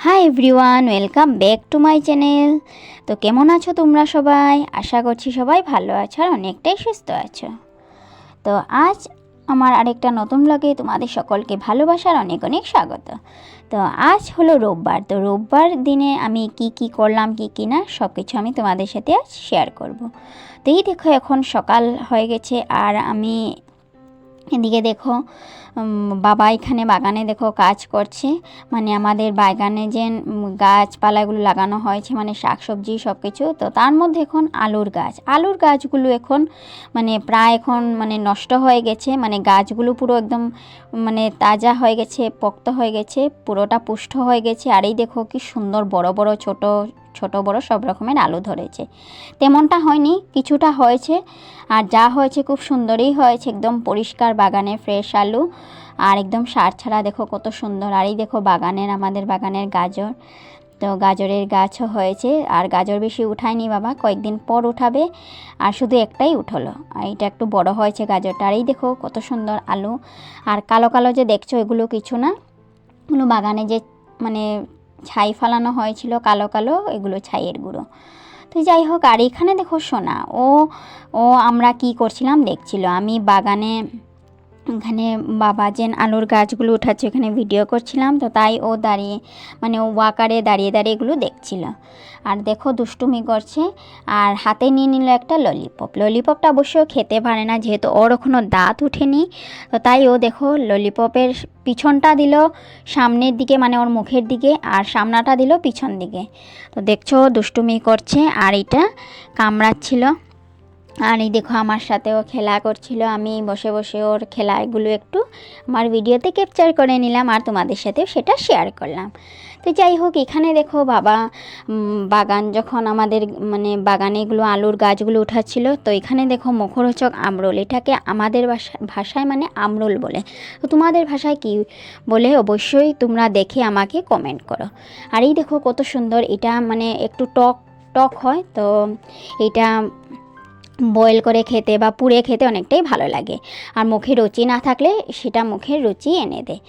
Hi everyone, welcome back to my channel. তো কেমন আছো তোমরা সবাই? আশা করছি সবাই ভালো আছো আর অনেকটাই সুস্থ আছো। তো আজ আমার আরেকটা নতুন ব্লগে তোমাদের সকলকে ভালোবাসার অনেক অনেক স্বাগত। তো আজ হলো রোববার। তো রোববার দিনে আমি কি করলাম কি না সব কিছু আমি তোমাদের সাথে আজ শেয়ার করব। তো এই দেখো এখন সকাল হয়ে গেছে আর আমি এদিকে দেখো বাবা এখানে বাগানে দেখো কাজ করছে, মানে আমাদের বাগানে যে গাছপালাগুলো লাগানো হয়েছে মানে শাকসবজি সব কিছু, তো তার মধ্যে এখন আলুর গাছগুলো এখন মানে প্রায় এখন মানে নষ্ট হয়ে গেছে, মানে গাছগুলো পুরো একদম মানে তাজা হয়ে গেছে, পোক্ত হয়ে গেছে, পুরোটা পুষ্ট হয়ে গেছে। আর এই দেখো কি সুন্দর বড় বড় ছোট বড় সব রকমের আলু ধরেছে। তেমনটা হয়নি, কিছুটা হয়েছে, আর যা হয়েছে খুব সুন্দরই হয়েছে, একদম পরিষ্কার বাগানে ফ্রেশ আলু আর একদম সার ছাড়া। দেখো কত সুন্দর। আর এই দেখো আমাদের বাগানের গাজর, তো গাজরের গাছও হয়েছে, আর গাজর বেশি উঠায়নি বাবা, কয়েকদিন পর উঠাবে, আর শুধু একটাই উঠলো, আর এটা একটু বড় হয়েছে গাজরটা। আর এই দেখো কত সুন্দর আলু। আর কালো কালো যে দেখছো এগুলো কিছু না, এগুলো বাগানে যে মানে ছাই ফালানো হয়েছিল কালো কালো, এগুলো ছাইয়ের গুঁড়ো। তো যাই হোক, আর এখানে দেখো সোনা, ও আমরা কি করছিলাম দেখছিল, আমি বাগানে এখানে বাবা যে আলুর গাছগুলো উঠাচ্ছে এখানে ভিডিও করছিলাম, তো তাই ও দাঁড়িয়ে মানে ও ওয়াকারে দাঁড়িয়ে দাঁড়িয়ে এগুলো দেখছিল। আর দেখো দুষ্টুমি করছে, আর হাতে নিয়ে নিল একটা ললিপপটা অবশ্যই খেতে পারে না যেহেতু ওর এখনও দাঁত উঠেনি, তো তাই ও দেখো ললিপপের পিছনটা দিল সামনের দিকে মানে ওর মুখের দিকে, আর সামনাটা দিল পিছন দিকে। তো দেখছো দুষ্টুমি করছে আর এটা কামড়াচ্ছিল। আর এই দেখো আমার সাথেও খেলা করছিল, আমি বসে বসে ওর খেলাগুলো একটু আমার ভিডিওতে ক্যাপচার করে নিলাম আর তোমাদের সাথেও সেটা শেয়ার করলাম। তো যাই হোক, এখানে দেখো বাবা বাগান যখন আমাদের মানে বাগানে এগুলো আলুর গাছগুলো উঠাচ্ছিল, তো এখানে দেখো মুখরোচক আমরুল, এটাকে আমাদের ভাষায় মানে আমরুল বলে, তো তোমাদের ভাষায় কি বলে অবশ্যই তোমরা দেখে আমাকে কমেন্ট করো। আর এই দেখো কত সুন্দর, এটা মানে একটু টক হয়, তো এটা বয়েল করে খেতে বা পুড়ে খেতে অনেকটাই ভালো লাগে, আর মুখে রুচি না থাকলে সেটা মুখের রুচি এনে দেয়।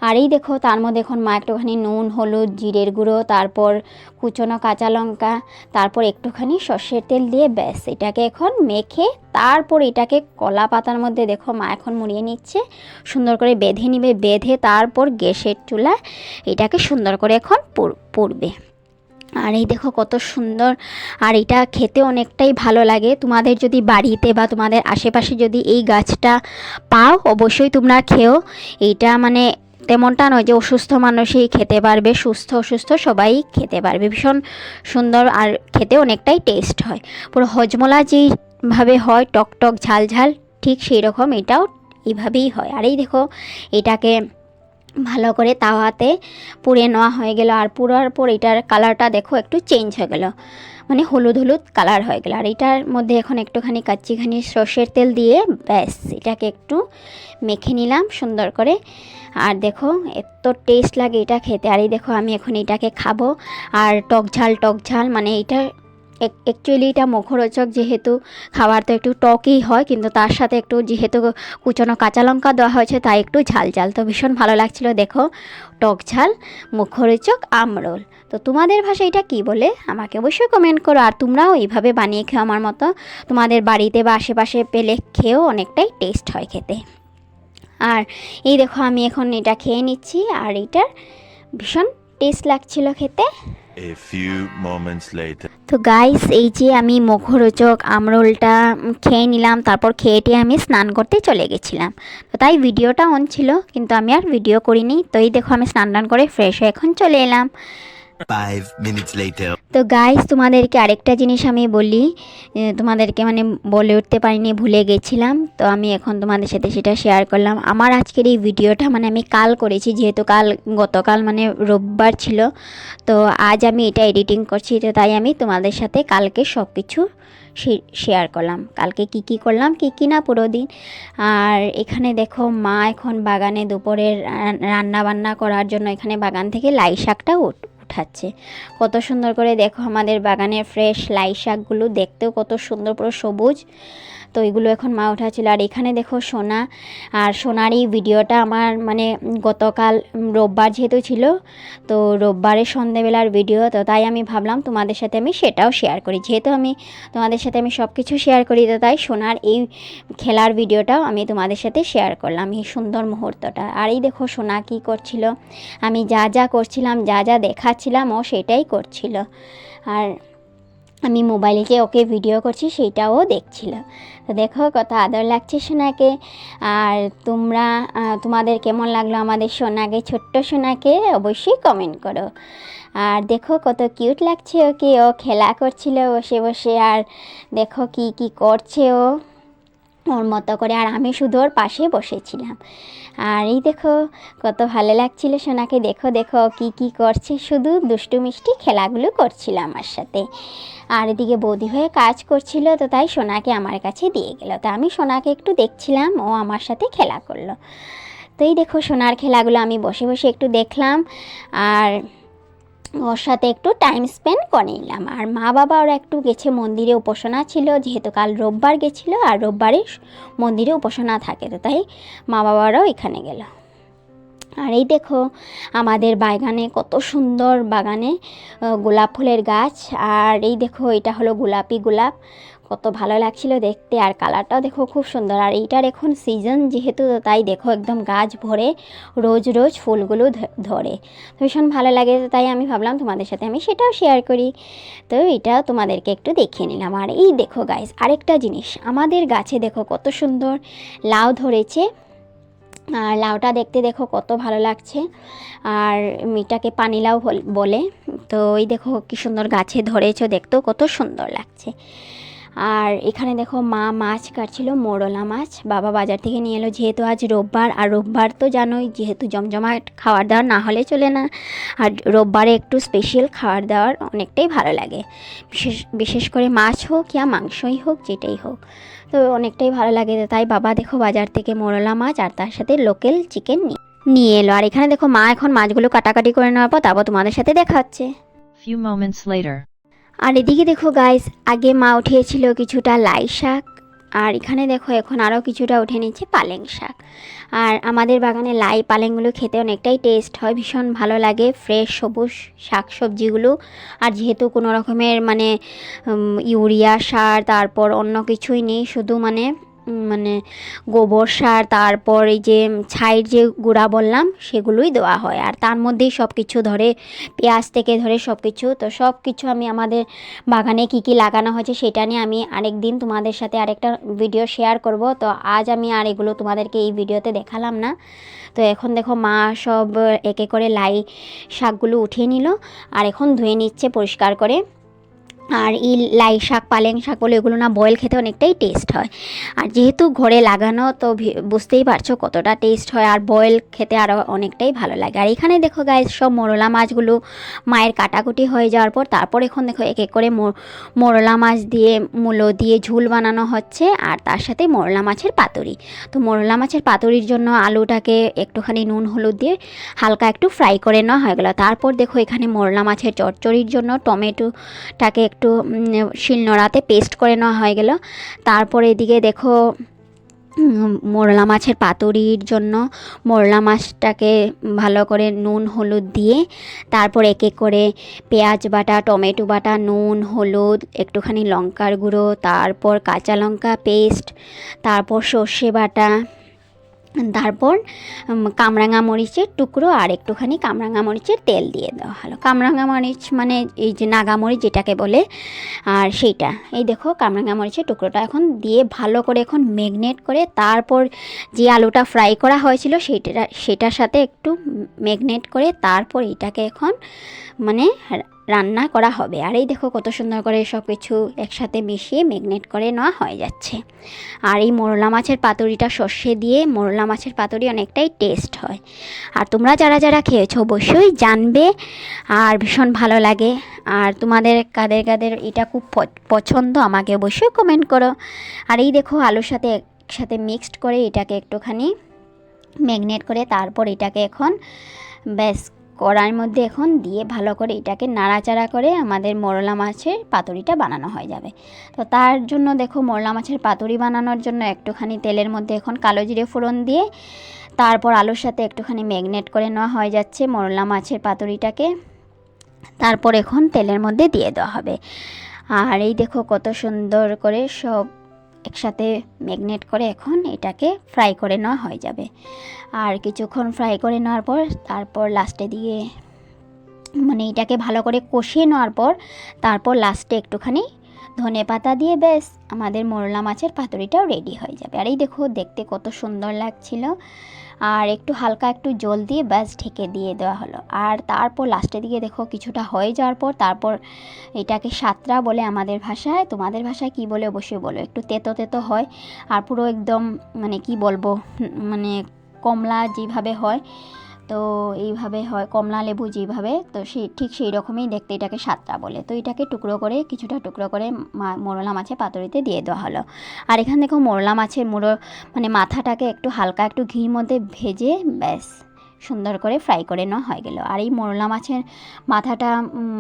আর এই দেখো তার মধ্যে এখন মা একটুখানি নুন হলুদ জিরের গুঁড়ো, তারপর কুচনো কাঁচা লঙ্কা, তারপর একটুখানি সর্ষের তেল দিয়ে ব্যাস এটাকে এখন মেখে তারপর এটাকে কলা পাতার মধ্যে দেখো মা এখন মুড়িয়ে নিচ্ছে, সুন্দর করে বেঁধে নিবে, বেঁধে তারপর গ্যাসের চুলায় এটাকে সুন্দর করে এখন পুড়বে। আর এই দেখো কত সুন্দর, আর এটা খেতে অনেকটাই ভালো লাগে। তোমাদের যদি বাড়িতে বা তোমাদের আশেপাশে যদি এই গাছটা পাও অবশ্যই তোমরা খেও। এইটা মানে তেমনটা নয় যে অসুস্থ মানুষই খেতে পারবে, সুস্থ অসুস্থ সবাই খেতে পারবে, ভীষণ সুন্দর আর খেতে অনেকটাই টেস্ট হয়, পুরো হজমলা যেইভাবে হয় টক ঝাল ঝাল ঠিক সেই রকম এটাও এইভাবেই হয়। আর এই দেখো এটাকে ভালো করে তাওয়াতে পুড়ে নেওয়া হয়ে গেল, আর পুরার পর এটার কালারটা দেখো একটু চেঞ্জ হয়ে গেল, মানে হলুদ কালার হয়ে গেল। আর এটার মধ্যে এখন একটুখানি কাচ্চিখানি সর্ষের তেল দিয়ে ব্যাস এটাকে একটু মেখে নিলাম সুন্দর করে। আর দেখো এত টেস্ট লাগে এটা খেতে। আর এই দেখো আমি এখন এটাকে খাবো, আর টক ঝাল মানে এটা অ্যাকচুয়ালি এটা মুখরোচক, যেহেতু খাবার তো একটু টকই হয়, কিন্তু তার সাথে একটু যেহেতু কুচনো কাঁচা লঙ্কা দেওয়া হয়েছে তাই একটু ঝাল তো ভীষণ ভালো লাগছিল। দেখো টক ঝাল মুখরোচক আমরোল। তো তোমাদের ভাষায় এটা কী বলে আমাকে অবশ্যই কমেন্ট করো, আর তোমরাও এইভাবে বানিয়ে খেও আমার মতো, তোমাদের বাড়িতে বা আশেপাশে পেলে খেয়েও অনেকটাই টেস্ট হয় খেতে। আর এই দেখো আমি এখন এটা খেয়ে নিচ্ছি, আর এটার ভীষণ টেস্ট লাগছিল খেতে। A few moments later. তো গাইস এই যে আমি মুখরোচক আমরোলটা খেয়ে নিলাম, তারপর খেয়েটে আমি স্নান করতে চলে গেছিলাম, তো তাই ভিডিওটা অন ছিল কিন্তু আমি আর ভিডিও করিনি। তো এই দেখো আমি স্নান করে ফ্রেশ হয়ে এখন চলে এলাম। 5 minutes later. তো গাইস তোমাদেরকে আরেকটা জিনিস আমি বলি, তোমাদেরকে মানে বলে উঠতে পারিনি, ভুলে গেছিলাম, তো আমি এখন তোমাদের সাথে সেটা শেয়ার করলাম। আমার আজকের এই ভিডিওটা মানে আমি কাল করেছি, যেহেতু গতকাল মানে রোববার ছিল, তো আজ আমি এটা এডিটিং করছি, তো তাই আমি তোমাদের সাথে কালকে সব কিছু শেয়ার করলাম, কালকে কি করলাম কি না পুরো দিন। আর এখানে দেখো মা এখন বাগানে দুপুরের রান্না বান্না করার জন্য এখানে বাগান থেকে লাই শাকটা উঠাচ্ছে। কত সুন্দর করে দেখো আমাদের বাগানের ফ্রেশ লাই শাকগুলো, দেখতেও কত সুন্দর পুরো সবুজ। তো এগুলো এখন মা উঠাচ্ছিল। আর এখানে দেখো সোনা, আর সোনার এই ভিডিওটা আমার মানে গতকাল রোববার যেহেতু ছিল, তো রোববারের সন্ধেবেলার ভিডিও, তো তাই আমি ভাবলাম তোমাদের সাথে আমি সেটাও শেয়ার করি। যেহেতু আমি তোমাদের সাথে আমি সব কিছু শেয়ার করি, তো তাই সোনার এই খেলার ভিডিওটাও আমি তোমাদের সাথে শেয়ার করলাম, এই সুন্দর মুহূর্তটা। আর এই দেখো সোনা কী করছিল, আমি যা যা করছিলাম, যা যা দেখাচ্ছিলাম ও সেটাই করছিল। আর আমি মোবাইলে যে ওকে ভিডিও করছি সেইটাও দেখছিল। তো দেখো কত আদর লাগছে সোনাকে। আর তোমাদের কেমন লাগলো আমাদের সোনাকে, ছোট্ট সোনাকে, অবশ্যই কমেন্ট করো। আর দেখো কত কিউট লাগছে ওকে, ও খেলা করছিল বসে বসে। আর দেখো কি কি করছে ও ওর মতো করে, আর আমি শুধু ওর পাশে বসেছিলাম। আর এই দেখো কত ভালো লাগছিল সোনাকে। দেখো দেখো কি কি করছে, শুধু দুষ্টু মিষ্টি খেলাগুলো করছিল আমার সাথে। আর এদিকে বৌদি হয়ে কাজ করছিল, তো তাই সোনাকে আমার কাছে দিয়ে গেল। তো আমি সোনাকে একটু দেখছিলাম, ও আমার সাথে খেলা করলো। তো এই দেখো সোনার খেলাগুলো আমি বসে বসে একটু দেখলাম, আর ওর সাথে একটু টাইম স্পেন্ড করে নিলাম। আর মা বাবা ওরা একটু গেছে মন্দিরে, উপাসনা ছিল যেহেতু কাল রোববার গেছিলো, আর রোববারে মন্দিরে উপাসনা থাকে, তো তাই মা বাবারাও এখানে গেল। আর এই দেখো আমাদের বাগানে কত সুন্দর, বাগানে গোলাপ ফুলের গাছ। আর এই দেখো এটা হলো গোলাপি গোলাপ, কত ভালো লাগছিল দেখতে। আর কালারটাও দেখো খুব সুন্দর। আর এইটার এখন সিজন যেহেতু, তাই দেখো একদম গাছ ভরে রোজ রোজ ফুলগুলো ধরে, ভীষণ ভালো লাগে। তাই আমি ভাবলাম তোমাদের সাথে আমি সেটাও শেয়ার করি। তো এটাও তোমাদেরকে একটু দেখিয়ে নিলাম। আর এই দেখো গাইস, আরেকটা জিনিস, আমাদের গাছে দেখো কত সুন্দর লাউ ধরেছে। আর লাউটা দেখতে দেখো কত ভালো লাগছে, আর এটাকে পানি লাউ বলে। তো ওই দেখো কি সুন্দর গাছে ধরেছে, দেখতেও কত সুন্দর লাগছে। আর এখানে দেখো মা মাছ কাটছিল, মোরলা মাছ, বাবা বাজার থেকে নিয়ে এলো। যেহেতু আজ রোববার, আর রোববার তো জানোই যেহেতু জমজমাট খাবার দাবার না হলে চলে না, আর রোববারে একটু স্পেশাল খাবার দাবার অনেকটাই ভালো লাগে। বিশেষ করে মাছ হোক ইয়া মাংসই হোক, যেটাই হোক, তো অনেকটাই ভালো লাগে। তাই বাবা দেখো বাজার থেকে মোরলা মাছ আর তার সাথে লোকাল চিকেন নিয়ে এলো। আর এখানে দেখো মা এখন মাছগুলো কাটাকাটি করে নেওয়ার পর তারপর তোমাদের সাথে দেখা হচ্ছে। Few moments later. আর এদিকে দেখো গাইস, আগে মা উঠিয়েছিল কিছুটা লাই শাক, আর এখানে দেখো এখন আরও কিছুটা উঠে নিচ্ছে পালেং শাক। আর আমাদের বাগানে লাই পালেংগুলো খেতে অনেকটাই টেস্ট হয়, ভীষণ ভালো লাগে ফ্রেশ সবুজ শাক সবজিগুলো। আর যেহেতু কোনো রকমের মানে ইউরিয়া সার তারপর অন্য কিছুই নেই, শুধু মানে গোবর সার, তারপর এই যে ছাইয়ের যে গুঁড়া বললাম সেগুলোই দেওয়া হয়। আর তার মধ্যেই সব কিছু ধরে, পেঁয়াজ থেকে ধরে সব কিছু। তো সব কিছু আমি আমাদের বাগানে কি কি লাগানো হয়েছে সেটা নিয়ে আমি আরেক দিন তোমাদের সাথে আরেকটা ভিডিও শেয়ার করব। তো আজ আমি আর এগুলো তোমাদেরকে এই ভিডিওতে দেখালাম না। তো এখন দেখো মা সব একে করে লাই শাকগুলো উঠিয়ে নিল, আর এখন ধুয়ে নিচ্ছে পরিষ্কার করে। আর এই লাই শাক পালেং শাক বলে এগুলো না বয়েল খেতে অনেকটাই টেস্ট হয়, আর যেহেতু ঘরে লাগানো তো বুঝতেই পারছো কতটা টেস্ট হয়, আর বয়েল খেতে আরও অনেকটাই ভালো লাগে। আর এখানে দেখো গাইস সব মোরলা মাছগুলো মায়ের কাটাকুটি হয়ে যাওয়ার পর তারপর এখন দেখো এক এক করে মোরলা মাছ দিয়ে মূলো দিয়ে ঝুল বানানো হচ্ছে, আর তার সাথে মোরলা মাছের পাতুরি। তো মোরলা মাছের পাতুরির জন্য আলুটাকে একটুখানি নুন হলুদ দিয়ে হালকা একটু ফ্রাই করে নেওয়া হয়ে গেলো। তারপর দেখো এখানে মোরলা মাছের চচ্চড়ির জন্য টমেটোটাকে একটু শিলনোড়াতে পেস্ট করে নেওয়া হয়ে গেল। তারপরে এদিকে দেখো মোরলা মাছের পাতুরির জন্য মোরলা মাছটাকে ভালো করে নুন হলুদ দিয়ে তারপর এক এক করে পেঁয়াজ বাটা, টমেটো বাটা, নুন হলুদ, একটুখানি লঙ্কার গুঁড়ো, তারপর কাঁচা লঙ্কা পেস্ট, তারপর সর্ষে বাটা, তারপর কামরাঙা মরিচের টুকরো আর একটুখানি কামরাঙা মরিচের তেল দিয়ে দেওয়া হলো। কামরাঙা মরিচ মানে এই যে নাগামরিচ যেটাকে বলে, আর সেইটা এই দেখো কামরাঙা মরিচের টুকরোটা এখন দিয়ে ভালো করে এখন ম্যাগনেট করে, তারপর যে আলুটা ফ্রাই করা হয়েছিল সেটার সাথে একটু ম্যাগনেট করে তারপর এটাকে এখন মানে রান্না করা হবে। আর এই দেখো কত সুন্দর করে সব কিছু একসাথে মিশিয়ে ম্যাগনেট করে নেওয়া হয়ে যাচ্ছে। আর এই মোরলা মাছের পাতুরিটা সর্ষে দিয়ে মোরলা মাছের পাতুরি অনেকটাই টেস্ট হয়। আর তোমরা যারা যারা খেয়েছো অবশ্যই জানবে, আর ভীষণ ভালো লাগে। আর তোমাদের কাদের কাদের এটা খুব পছন্দ আমাকে অবশ্যই কমেন্ট করো। আর এই দেখো আলুর সাথে একসাথে মিক্সড করে এটাকে একটুখানি ম্যাগনেট করে তারপর এটাকে এখন ব্যাস কড়াইয়ের মধ্যে এখন দিয়ে ভালো করে এটাকে নাড়াচাড়া করে আমাদের মোরলা মাছের পাতুরিটা বানানো হয়ে যাবে। তো তার জন্য দেখো মোরলা মাছের পাতুরি বানানোর জন্য একটুখানি তেলের মধ্যে এখন কালো জিরে ফোড়ন দিয়ে তারপর আলুর সাথে একটুখানি ম্যাগনেট করে নেওয়া হয়ে যাচ্ছে মোরলা মাছের পাতুরিটাকে। তারপর এখন তেলের মধ্যে দিয়ে দেওয়া হবে। আর এই দেখো কত সুন্দর করে সব একসাথে ম্যাগনেট করে এখন এটাকে ফ্রাই করে নেওয়া হয়ে যাবে। আর কিছুক্ষণ ফ্রাই করে নেওয়ার পর তারপর লাস্টে দিয়ে মানে এটাকে ভালো করে কষিয়ে নেওয়ার পর তারপর লাস্টে একটুখানি ধনেপাতা দিয়ে ব্যাস আমাদের মোরলা মাছের পাতুরিটাও রেডি হয়ে যাবে। আর এই দেখো দেখতে কত সুন্দর লাগছিল। আর একটু হালকা একটু জল দিয়ে ব্যাস ঢেকে দিয়ে দেওয়া হলো। আর তারপর লাস্টের দিকে দেখো কিছুটা হয়ে যাওয়ার পর তারপর এটাকে সাতরা বলে আমাদের ভাষায়, তোমাদের ভাষায় কি বলে অবশ্যই বলো। একটু তেতো তেতো হয় আর পুরো একদম মানে কি বলবো মানে কমলা যেভাবে হয় তো এইভাবে হয়, কমলা লেবু যেভাবে, তো ঠিক সেই রকমই দেখতে এটাকে সাতরা বলে। তো এটাকে টুকরো করে কিছুটা টুকরো করে মোরলা মাছের পাতুরিতে দিয়ে দেওয়া হলো। আর এখানে দেখো মোরলা মাছের মানে মাথাটাকে একটু হালকা একটু ঘির মধ্যে ভেজে ব্যাস সুন্দর করে ফ্রাই করে নেওয়া হয়ে গেল। আর এই মোরলা মাছের মাথাটা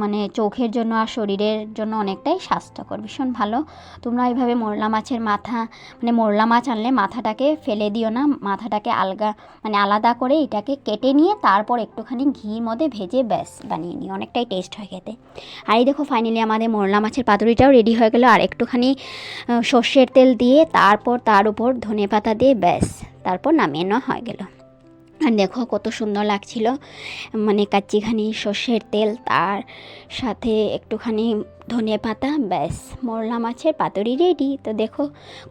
মানে চোখের জন্য আর শরীরের জন্য অনেকটাই স্বাস্থ্যকর, ভীষণ ভালো। তোমরা এইভাবে মোরলা মাছের মাথা মানে মোরলা মাছ আনলে মাথাটাকে ফেলে দিও না, মাথাটাকে আলাদা করে এটাকে কেটে নিয়ে তারপর একটুখানি ঘির মধ্যে ভেজে ব্যাস বানিয়ে নিও, অনেকটাই টেস্ট হয় খেতে। আর এই দেখো ফাইনালি আমাদের মোরলা মাছের পাতুরিটাও রেডি হয়ে গেল। আর একটুখানি সর্ষের তেল দিয়ে তারপর তার উপর ধনেপাতা দিয়ে ব্যাস তারপর নামিয়ে নেওয়া হয়ে গেল। আর দেখো কত সুন্দর লাগছিল, মানে কাচ্চিখানি সর্ষের তেল তার সাথে একটুখানি ধনেপাতা ব্যাস মোরলা মাছের পাতুরি রেডি। তো দেখো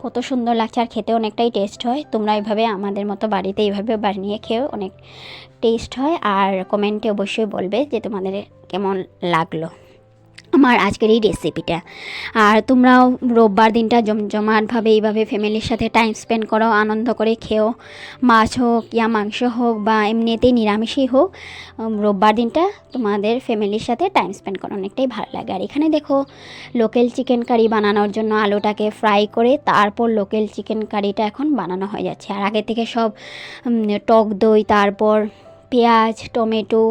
কত সুন্দর লাগছে আর খেতে অনেকটাই টেস্ট হয়। তোমরা এইভাবে আমাদের মতো বাড়িতে এইভাবে বানিয়ে খেও, অনেক টেস্ট হয়। আর কমেন্টে অবশ্যই বলবে যে তোমাদের কেমন লাগলো আমার আজকের এই রেসিপিটা। আর তোমরাও রোববার দিনটা জমজমাটভাবে এইভাবে ফ্যামিলির সাথে টাইম স্পেন্ড করো, আনন্দ করে খেও, মাছ হোক ইয়া মাংস হোক বা এমনিতেই নিরামিষই হোক, রোববার দিনটা তোমাদের ফ্যামিলির সাথে টাইম স্পেন্ড করো, অনেকটাই ভালো লাগে। আর এখানে দেখো লোকাল চিকেন কারি বানানোর জন্য আলুটাকে ফ্রাই করে তারপর লোকাল চিকেন কারিটা এখন বানানো হয়ে যাচ্ছে। আর আগে থেকে সব টক দই, তারপর পেঁয়াজ টমেটো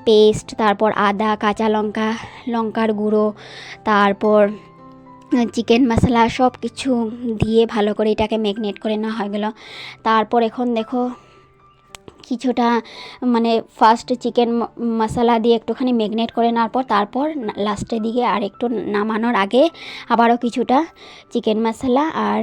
পেস্ট, তারপর আদা কাঁচা লঙ্কা, লঙ্কার গুঁড়ো, তারপর চিকেন মশলা সব কিছু দিয়ে ভালো করে এটাকে ম্যাগনেট করে নেওয়া হয়ে গেল। তারপর এখন দেখো কিছুটা মানে ফার্স্ট চিকেন মশলা দিয়ে একটুখানি ম্যাগনেট করে নেওয়ার পর তারপর লাস্টের দিকে আর একটু নামানোর আগে আবারও কিছুটা চিকেন মশলা আর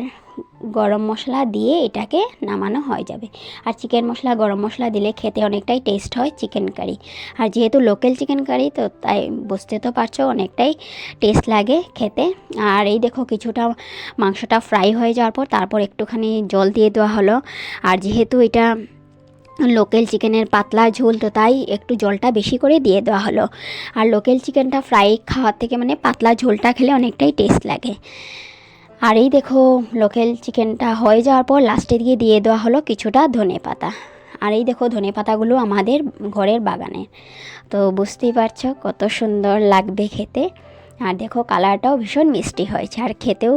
গরম মশলা দিয়ে এটাকে নামানো হয়ে যাবে। আর চিকেন মশলা গরম মশলা দিলে খেতে অনেকটাই টেস্ট হয় চিকেন কারি। আর যেহেতু লোকাল চিকেন কারি তো তাই বুঝতে তো পারছো অনেকটাই টেস্ট লাগে খেতে। আর এই দেখো কিছুটা মাংসটা ফ্রাই হয়ে যাওয়ার পর তারপর একটুখানি জল দিয়ে দেওয়া হলো। আর যেহেতু এটা লোকাল চিকেনের পাতলা ঝোল তো তাই একটু জলটা বেশি করে দিয়ে দেওয়া হলো। আর লোকাল চিকেনটা ফ্রাই খাওয়ার থেকে মানে পাতলা ঝোলটা খেলে অনেকটাই টেস্ট লাগে। আর এই দেখো লোকাল চিকেনটা হয়ে যাওয়ার পর লাস্টে দিয়ে দেওয়া হলো কিছুটা ধনেপাতা। আর এই দেখো ধনেপাতাগুলো আমাদের ঘরের বাগানে, তো বুঝতেই পারছো কত সুন্দর লাগবে খেতে। আর দেখো কালারটাও ভীষণ মিষ্টি হয়েছে আর খেতেও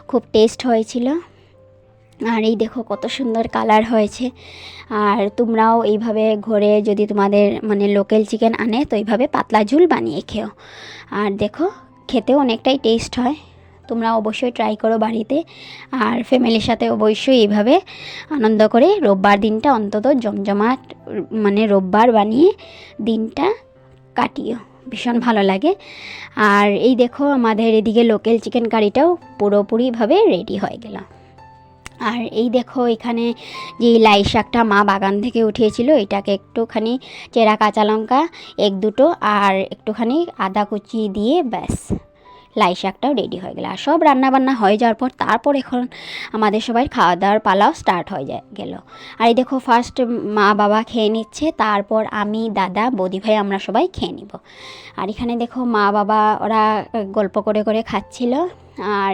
খুব টেস্ট হয়েছিল। আর এই দেখো কত সুন্দর কালার হয়েছে। আর তোমরাও এইভাবে ঘরে যদি তোমাদের মানে লোকাল চিকেন আনে তো এইভাবে পাতলা ঝোল বানিয়ে খেও। আর দেখো খেতেও অনেকটাই টেস্ট হয়, তোমরা অবশ্যই ট্রাই করো বাড়িতে। আর ফ্যামিলির সাথে অবশ্যই এইভাবে আনন্দ করে রোববার দিনটা অন্তত জমজমাট মানে রোববার বানিয়ে দিনটা কাটিও, ভীষণ ভালো লাগে। আর এই দেখো আমাদের এদিকে লোকাল চিকেন কারিটাও পুরোপুরিভাবে রেডি হয়ে গেল। আর এই দেখো এখানে যে লাই শাকটা মা বাগান থেকে উঠিয়েছিল এটাকে একটুখানি চেরা কাঁচা লঙ্কা এক দুটো আর একটুখানি আদা কুচি দিয়ে ব্যাস লাই শাকটাও রেডি হয়ে গেল। আর সব রান্নাবান্না হয়ে যাওয়ার পর তারপর এখন আমাদের সবাই খাওয়া দাওয়ার পালাও স্টার্ট হয়ে গেল। আর এই দেখো ফার্স্ট মা বাবা খেয়ে নিচ্ছে, তারপর আমি দাদা বৌদি ভাই আমরা সবাই খেয়ে নিব। আর এখানে দেখো মা বাবা ওরা গল্প করে করে খাচ্ছিল। আর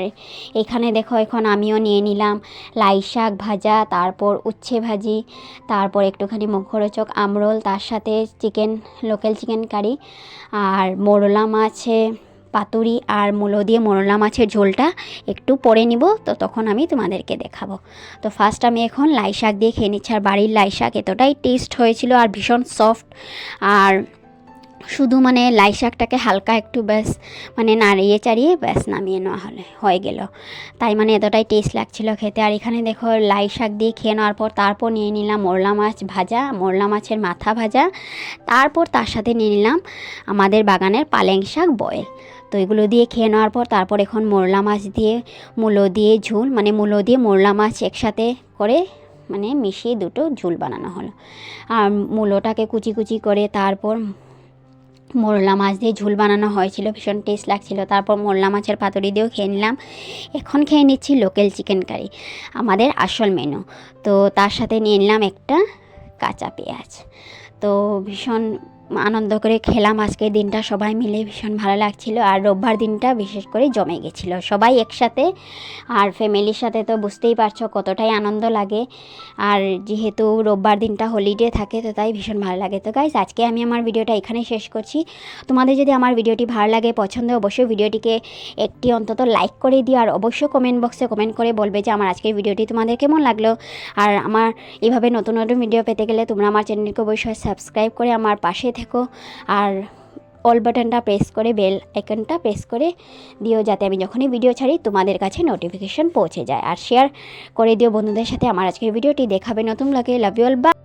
এখানে দেখো এখন আমিও নিয়ে নিলাম লাই শাক ভাজা, তারপর উচ্ছে ভাজি, তারপর একটুখানি মুখরোচক আমরোল, তার সাথে চিকেন লোকাল চিকেন কারি আর মোরলা মাছে পাতুরি আর মূলো দিয়ে মোরলা মাছের ঝোলটা একটু পরে নিব, তো তখন আমি তোমাদেরকে দেখাবো। তো ফার্স্ট আমি এখন লাই শাক দিয়ে খেয়ে নিচ্ছি। আর বাড়ির লাই শাক এতটাই টেস্ট হয়েছিল আর ভীষণ সফট, আর শুধু মানে লাই শাকটাকে হালকা একটু ব্যাস মানে নাড়িয়ে চাড়িয়ে ব্যাস নামিয়ে নেওয়া হয়ে গেল, তাই মানে এতটাই টেস্ট লাগছিল খেতে। আর এখানে দেখো লাই শাক দিয়ে খেয়ে নেওয়ার পর তারপর নিয়ে নিলাম মোরলা মাছ ভাজা, মোরলা মাছের মাথা ভাজা, তারপর তার সাথে নিয়ে নিলাম আমাদের বাগানের পালেং শাক বয়েল। তো এগুলো দিয়ে খেয়ে নেওয়ার পর তারপর এখন মোরলা মাছ দিয়ে মূলো দিয়ে ঝোল, মানে মূলো দিয়ে মোরলা মাছ একসাথে করে মানে মিশিয়ে দুটো ঝোল বানানো হলো। আর মূলোটাকে কুচি কুচি করে তারপর মোরলা মাছ দিয়ে ঝোল বানানো হয়েছিল, ভীষণ টেস্ট লাগছিল। তারপর মোরলা মাছের পাতুরি দিয়েও খেয়ে নিলাম। এখন খেয়ে নিচ্ছি লোকাল চিকেন কারি, আমাদের আসল মেনু। তো তার সাথে নিয়ে নিলাম একটা কাঁচা পেঁয়াজ। তো ভীষণ আনন্দ করে খেলাম আজকের দিনটা, সবাই মিলে ভীষণ ভালো লাগছিল। আর রোববার দিনটা বিশেষ করে জমে গেছিলো সবাই একসাথে, আর ফ্যামিলির সাথে তো বুঝতেই পারছো কতটাই আনন্দ লাগে। আর যেহেতু রোববার দিনটা হলিডে থাকে তো তাই ভীষণ ভালো লাগে। তো গাইস, আজকে আমি আমার ভিডিওটা এখানেই শেষ করছি। তোমাদের যদি আমার ভিডিওটি ভালো লাগে, পছন্দ, অবশ্যই ভিডিওটিকে একটি অন্তত লাইক করে দিও। আর অবশ্যই কমেন্ট বক্সে কমেন্ট করে বলবে যে আমার আজকের ভিডিওটি তোমাদের কেমন লাগলো। আর আমার এইভাবে নতুন নতুন ভিডিও পেতে গেলে তোমরা আমার চ্যানেলকে অবশ্যই সাবস্ক্রাইব করে আমার পাশে থেকো, আর অল বাটনটা প্রেস করে বেল আইকনটা প্রেস করে দিও, যাতে আমি যখনই ভিডিও ছাড়ি তোমাদের কাছে নোটিফিকেশন পৌঁছে যায়। আর শেয়ার করে দিও বন্ধুদের সাথে আমার আজকের ভিডিওটি। দেখাবে নতুন লাগে। Love you all, by.